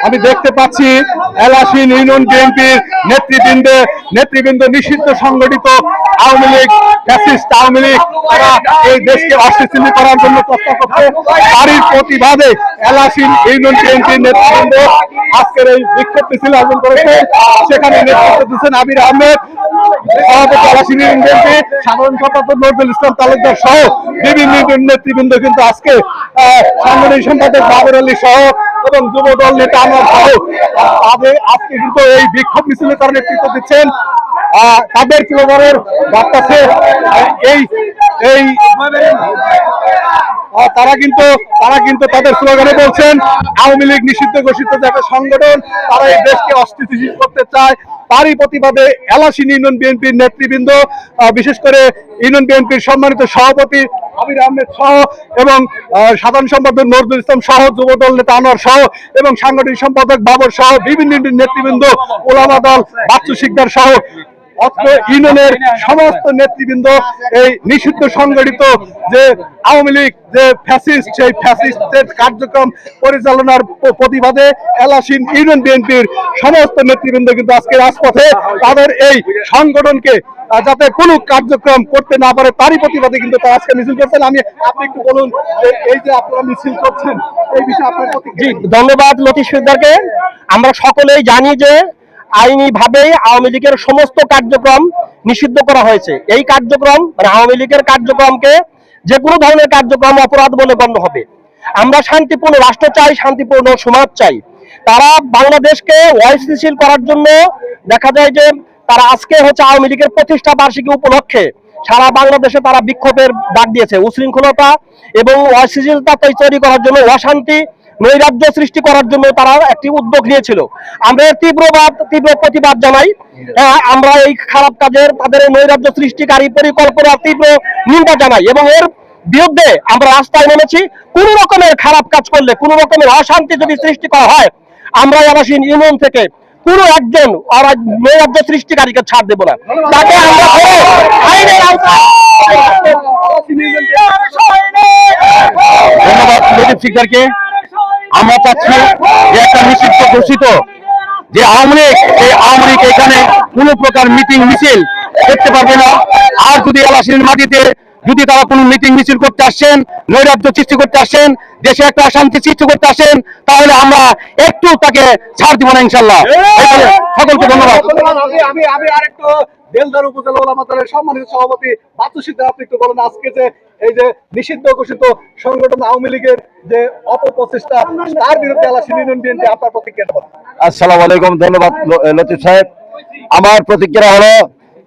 আমি দেখতে পাচ্ছি এলাসিন ইউনিয়ন বিএনপির নেতৃবৃন্দ নিষিদ্ধ সংগঠিত আওয়ামী লীগ ফ্যাসিস্ট আওয়ামী লীগ তারা এই দেশকে অস্থিতিশীল করার জন্য চেষ্টা করছে। তারই প্রতিবাদে এলাসিন ইউনিয়ন বিএনপির নেতৃবৃন্দ আজকের এই বিক্ষোভ মিছিল আয়োজন করেছে। সেখানে নেতৃত্ব দিচ্ছেন আবির আহমেদ, সভাপতি এলাসিন ইউনিয়ন বিএনপি, সাধারণ সম্পাদক নজরুল ইসলাম তালুকদার সহ বিভিন্ন নেতৃবৃন্দ কিন্তু আজকে সাংগঠনিক সম্পাদক বাবর আলী সহ এবং যুব দল নেতা আমার সহ তাদের আজকে কিন্তু এই বিক্ষোভ মিছিলে তারা নেতৃত্ব দিচ্ছেন। তাদের স্লোগানের বার্তাছে এই তারা কিন্তু তাদের স্লোগানে বলছেন আওয়ামী লীগ নিষিদ্ধ ঘোষিত যে একটা সংগঠন, তারা এই দেশকে অস্থিতিশীল করতে চায়। তারই প্রতিবাদে এলাসিন ইউনিয়ন বিএনপির নেতৃবৃন্দ, বিশেষ করে ইউনিয়ন বিএনপির সম্মানিত সভাপতি আবির আহমেদ সহ এবং সাধারণ সম্পাদক নজরুল ইসলাম সহ যুব দল নেতা আনোয়ার সহ এবং সাংগঠনিক সম্পাদক বাবর সহ বিভিন্ন নেতৃবৃন্দ, ওলামা দল বাচ্চু শিকদার সহ অত্র ইউনিয়নের সমস্ত নেতৃবৃন্দ এই নিষিদ্ধ সংগঠিত যে আওয়ামী লীগ যে ফ্যাসিস্ট, সেই ফ্যাসিস্টের কার্যক্রম পরিচালনার প্রতিবাদে এলাসিন ইউনিয়ন বিএনপির সমস্ত নেতৃবৃন্দ কিন্তু আজকে রাজপথে তাদের এই সংগঠনকে যাতে কোনো কার্যক্রম করতে না পারে তারই প্রতিবাদে কিন্তু তারা আজকে মিছিল করছেন। আপনি একটু বলুন এই যে আপনারা মিছিল করছেন এই বিষয়ে আপনার প্রতিক্রিয়া। জি, ধন্যবাদ লতিফ শিকদারকে। আমরা সকলেই জানি যে আইনিভাবেই আওয়ামী লীগের সমস্ত কার্যক্রম নিষিদ্ধ করা হয়েছে। এই কার্যক্রম মানে আওয়ামী লীগের কার্যক্রমকে যে কোনো ধরনের কার্যক্রম অপরাধ বলে গণ্য হবে। আমরা শান্তিপূর্ণ রাষ্ট্র চাই, শান্তিপূর্ণ সমাজ চাই। তারা বাংলাদেশকে অস্থিতিশীল করার জন্য দেখা যায় যে তারা আজকে হচ্ছে আওয়ামী লীগের প্রতিষ্ঠা বার্ষিকী উপলক্ষে সারা বাংলাদেশে তারা বিক্ষোভের ডাক দিয়েছে। উশৃঙ্খলতা এবং অস্থিতিশীলতা তৈরি করার জন্য, অশান্তি নৈরাজ্য সৃষ্টি করার জন্য তারা একটি উদ্যোগ নিয়েছিল। আমরা তীব্র প্রতিবাদ জানাই। আমরা এই খারাপ কাজের, তাদের নৈরাজ্য সৃষ্টিকারী পরিকল্পনা তীব্র নিন্দা জানাই এবং এর বিরুদ্ধে আমরা রাস্তায় নেমেছি। কোন রকমের খারাপ কাজ করলে, কোন রকমের অশান্তি যদি সৃষ্টি করা হয়, আমরা এলাসিন ইউনিয়ন থেকে কোন একজন নৈরাজ্য সৃষ্টিকারীকে ছাড় দেব না। তাকে আমরা আইনের আওতায়। ধন্যবাদ লতিফ শিকদারকে। আমরা চাচ্ছি যে একটা নিষিদ্ধ ঘোষিত যে আওয়ামী লীগ, এই আওয়ামী লীগ এখানে কোনো প্রকার মিটিং মিছিল করতে পারবে না। আর যদি এলাসিনের মাটিতে যদি তারা কোনো মিটিং মিছিল করতে আসছেন, নৈরাজ্য সৃষ্টি করতে আসছেন, দেশে একটা অশান্তি সৃষ্টি করতে আসেন, তাহলে আমরা একটু তাকে ছাড় দিব না ইনশাল্লাহ। সকলকে ধন্যবাদ। আমি আরেকটু বেলদার উপজেলা ওলামা দলের সম্মানিত সভাপতি বাচ্চু শিকদার, আপনি একটু বলেন আজকে যে এই যে নিষিদ্ধ ঘোষিত সংগঠন আওয়ামী লীগের যে অপপ্রচেষ্টা, তার বিরুদ্ধে এলাসিন ইউনিয়ন বিএনপি আপনার প্রতিক্রিয়া বলেন। আসসালামু আলাইকুম। ধন্যবাদ লতিফ সাহেব। আমার প্রতিক্রিয়া হলো,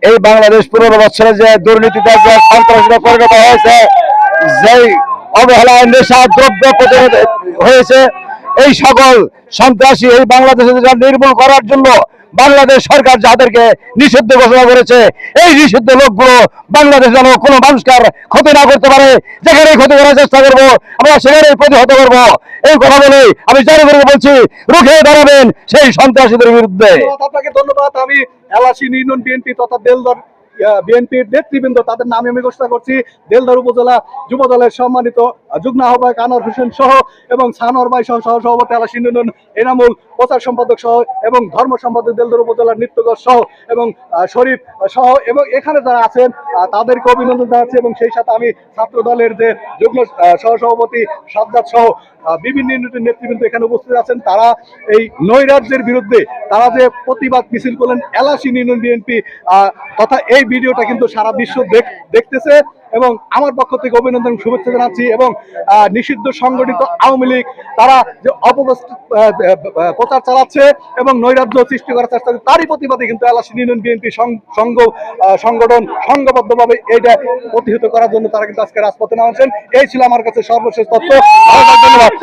এই বাংলাদেশ 15 বছরে যে দুর্নীতিতে সন্ত্রাসীরা পরিণত হয়েছে, যেই অবহেলায় নেশা দ্রব্য প্রতিরোধ হয়েছে, এই সকল সন্ত্রাসী এই বাংলাদেশে নির্মূল করার জন্য বাংলাদেশ সরকার যাদেরকে নিষিদ্ধ ঘোষণা করেছে, এই নিষিদ্ধ লোকগুলো বাংলাদেশ যেন কোনো মানুষকার ক্ষতি না করতে পারে। যেখানে ক্ষতি করার চেষ্টা করবো আমরা সেখানেই প্রতিহত করবো। এই কথা বলে আমি জারি করে বলছি, রুখে দাঁড়াবেন সেই সন্ত্রাসীদের বিরুদ্ধে। আপনাকে ধন্যবাদ। আমি এলাসিন ইউনিয়ন বিএনপি তথা দেলদার বিএনপির নেতৃবৃন্দ তাদের নামে আমি ঘোষণা করছি। দেলদার উপজেলা যুব দলের সম্মানিত যুগ্ম আহ্বায়ক আনোয়ার হোসেন সহ এবং সানোয়ার ভাই সহ সভাপতি এলাসিন ইউনিয়ন এনামুল, প্রচার সম্পাদক সহ এবং ধর্ম সম্পাদক দেলদার উপজেলার নৃত্যগর সহ এবং শরীফ সহ এবং এখানে যারা আছেন তাদেরকে অভিনন্দন জানাচ্ছি। এবং সেই সাথে আমি ছাত্র দলের যে যুগ্ম সহসভাপতি সাজ্জাদ সহ বিভিন্ন ইউনিটের নেতৃবৃন্দ এখানে উপস্থিত আছেন। তারা এই নৈরাজ্যের বিরুদ্ধে তারা যে প্রতিবাদ মিছিল করলেন, এলাসিন ইউনিয়ন বিএনপি তথা এই ভিডিওটা কিন্তু সারা বিশ্ব দেখতেছে এবং আমার পক্ষ থেকে অভিনন্দন শুভেচ্ছা জানাচ্ছি। এবং নিষিদ্ধ সংগঠিত আওয়ামী লীগ তারা যে প্রচার চালাচ্ছে এবং নৈরাজ্য সৃষ্টি করার চেষ্টা করছে, তারই প্রতিবাদে কিন্তু এলাসিন ইউনিয়ন বিএনপি সংগঠন সংঘবদ্ধভাবে এইটা প্রতিহত করার জন্য তারা কিন্তু আজকে রাজপথে নামছেন। এই ছিল আমার কাছে সর্বশেষ তথ্য। ধন্যবাদ।